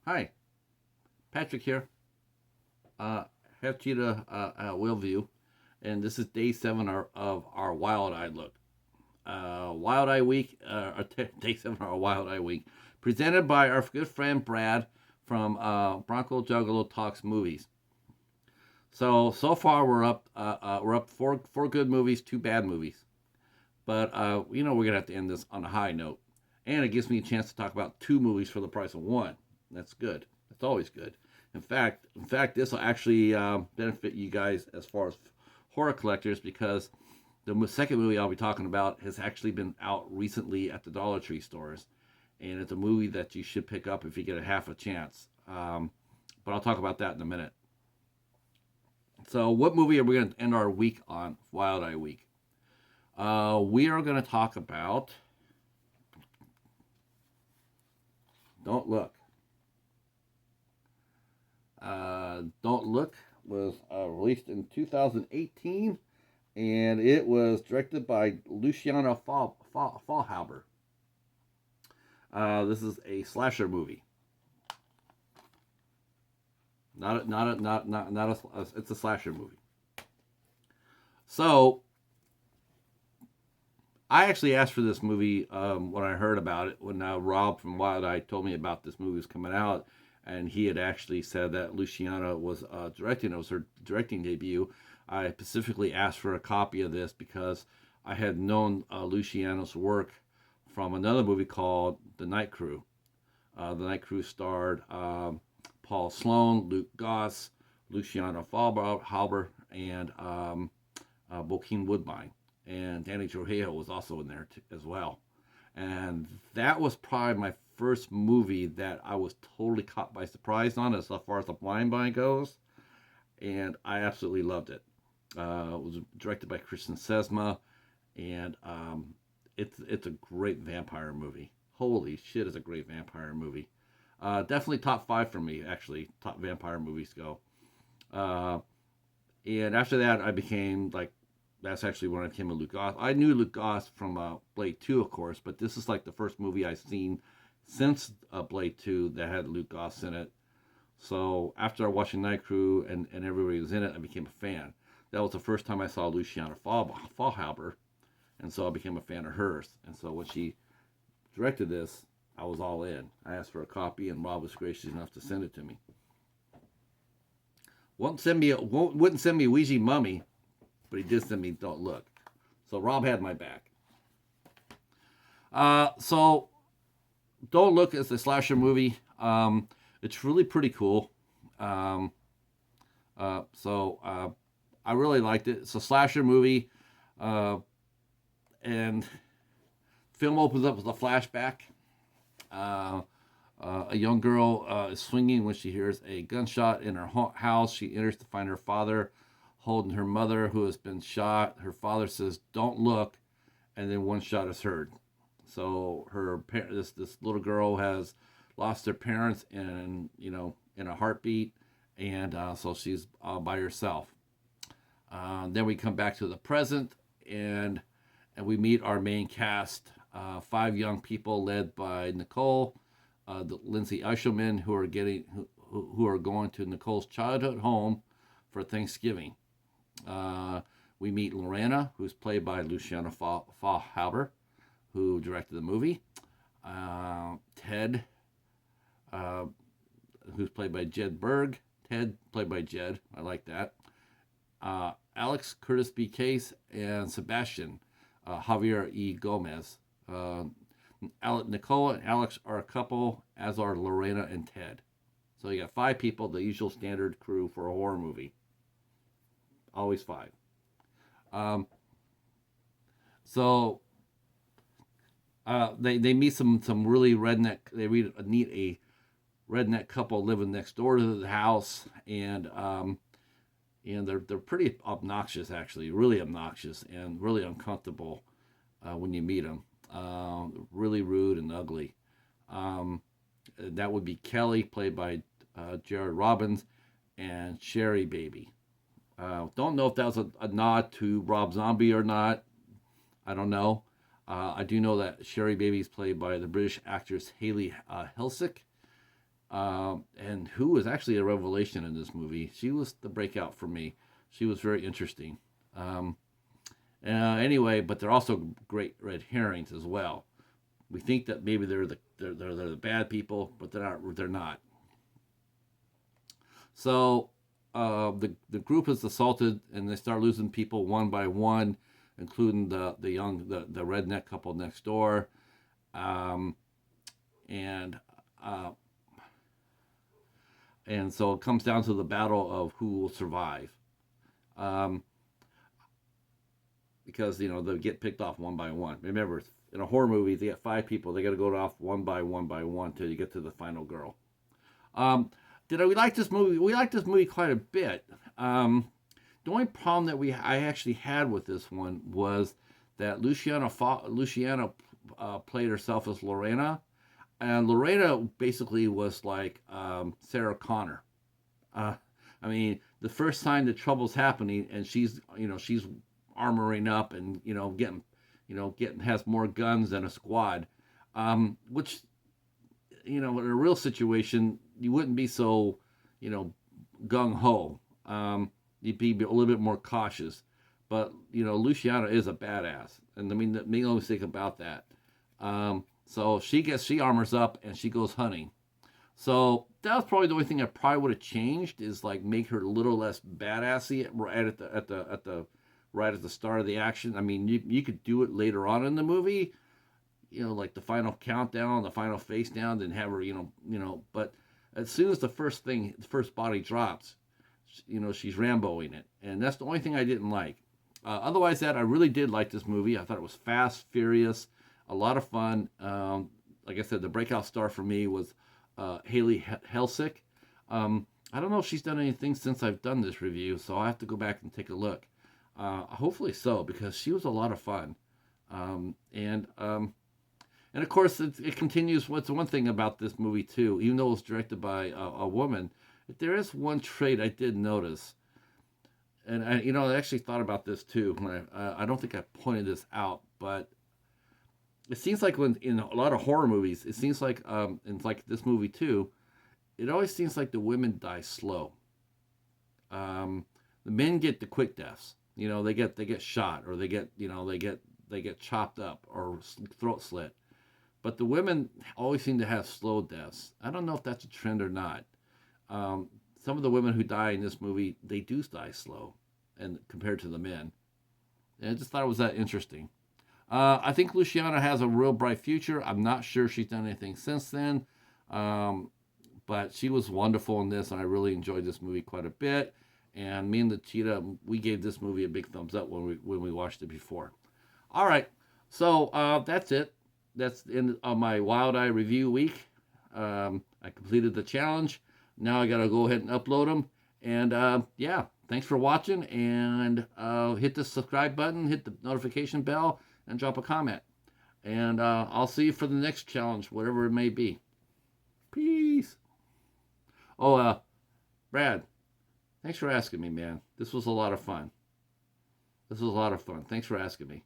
Hi, Patrick here. Have Cheetah Will View, and this is day 7 of our Wild Eye look. Wild Eye Week, day 7 of our Wild Eye Week, presented by our good friend Brad from Bronco Juggalo Talks Movies. So far we're up four good movies, 2 bad movies, but we're gonna have to end this on a high note, and it gives me a chance to talk about 2 movies for the price of one. That's good. That's always good. In fact, this will actually benefit you guys as far as horror collectors because the second movie I'll be talking about has actually been out recently at the Dollar Tree stores, and it's a movie that you should pick up if you get a half a chance. But I'll talk about that in a minute. So, what movie are we going to end our week on? Wild Eye Week. We are going to talk about Don't Look. Don't Look was released in 2018, and it was directed by Luciano Faulhaber. This is a slasher movie. It's a slasher movie. So I actually asked for this movie when I heard about it. When Rob from Wild Eye told me about this movie was coming out, and he had actually said that Luciana was directing. It was her directing debut. I specifically asked for a copy of this because I had known Luciano's work from another movie called The Night Crew. The Night Crew starred Paul Sloan, Luke Goss, Luciano Faulhaber, and Bokeem Woodbine. And Danny Trejo was also in there as well. And that was probably my first movie that I was totally caught by surprise on as far as the blind buy goes. And I absolutely loved it. It was directed by Christian Sesma, and it's a great vampire movie. Holy shit, it's a great vampire movie. Definitely top 5 for me, actually. Top vampire movies go. Uh, and after that, I became like, that's actually when I became a Luke Goss. I knew Luke Goss from Blade 2, of course, but this is like the first movie I've seen since Blade 2 that had Luke Goss in it. So after watching Night Crew and everybody was in it, I became a fan. That was the first time I saw Luciana Faulhaber, and so I became a fan of hers. And so when she directed this, I was all in. I asked for a copy, and Rob was gracious enough to send it to me. Wouldn't send me a Ouija mummy, but he did send me Don't Look. So Rob had my back. So Don't Look is a slasher movie. It's really pretty cool. So I really liked it. It's a slasher movie, and film opens up with a flashback. Uh, a young girl is swinging when she hears a gunshot in her house. She enters to find her father holding her mother who has been shot. Her father says, "Don't look," and then one shot is heard. So this little girl has lost her parents in a heartbeat, and so she's by herself. Then we come back to the present, and we meet our main cast, 5 young people led by Nicole, Lindsay Eichelman, who are going to Nicole's childhood home for Thanksgiving. We meet Lorena, who's played by Luciana Faulhaber, who directed the movie. Ted, who's played by Jed Berg. Ted, played by Jed. I like that. Alex Curtis B. Case and Sebastian Javier E. Gomez. Nicole and Alex are a couple, as are Lorena and Ted. So you got 5 people, the usual standard crew for a horror movie. Always 5. So they meet some really redneck. They meet a redneck couple living next door to the house, and they're pretty obnoxious, actually, really obnoxious and really uncomfortable when you meet them. Really rude and ugly. That would be Kelly, played by Jared Robbins, and Sherry Baby. Don't know if that was a nod to Rob Zombie or not. I don't know. I do know that Sherry Baby is played by the British actress Hayley Helsick, and who was actually a revelation in this movie. She was the breakout for me. She was very interesting. Um, anyway, but they're also great red herrings as well. We think that maybe they're the bad people, but they're not. They're not. So the group is assaulted, and they start losing people one by one, including the redneck couple next door, um, and uh, and so it comes down to the battle of who will survive, um, because they get picked off one by one. Remember, in a horror movie, they get 5 people. They got to go off one by one till you get to the final girl. Um, we like this movie? We like this movie quite a bit. The only problem that I actually had with this one was that Luciana played herself as Lorena, and Lorena basically was like Sarah Connor. Uh, I mean, the first sign that trouble's happening, and she's armoring up and getting has more guns than a squad, which in a real situation you wouldn't be so gung ho. You'd be a little bit more cautious. But Luciana is a badass, and I mean, make no mistake about that. So she armors up and she goes hunting. So that was probably the only thing I probably would have changed, is like make her a little less badassy right at the start of the action. I mean, you could do it later on in the movie, like the final countdown, the final face down, then have her, But as soon as the first body drops, she's Ramboing it, and that's the only thing I didn't like. Otherwise, I really did like this movie. I thought it was fast, furious, a lot of fun. Like I said, the breakout star for me was Haley Helsick. I don't know if she's done anything since I've done this review, so I have to go back and take a look. Hopefully so, because she was a lot of fun. And of course, it continues. What's one thing about this movie too, even though it was directed by a woman, there is one trait I did notice, and I actually thought about this too. When I don't think I pointed this out, but it seems like when in a lot of horror movies, it seems like in like this movie too, it always seems like the women die slow. The men get the quick deaths. They get shot, or they get chopped up or throat slit. But the women always seem to have slow deaths. I don't know if that's a trend or not. Some of the women who die in this movie, they do die slow, and compared to the men. And I just thought it was that interesting. I think Luciana has a real bright future. I'm not sure she's done anything since then, but she was wonderful in this, and I really enjoyed this movie quite a bit. And me and the Cheetah, we gave this movie a big thumbs up when we watched it before. All right, so that's it. That's the end of my Wild Eye review week. I completed the challenge. Now I got to go ahead and upload them. And yeah, thanks for watching. And hit the subscribe button, hit the notification bell, and drop a comment. And I'll see you for the next challenge, whatever it may be. Peace. Oh, Brad, thanks for asking me, man. This was a lot of fun. Thanks for asking me.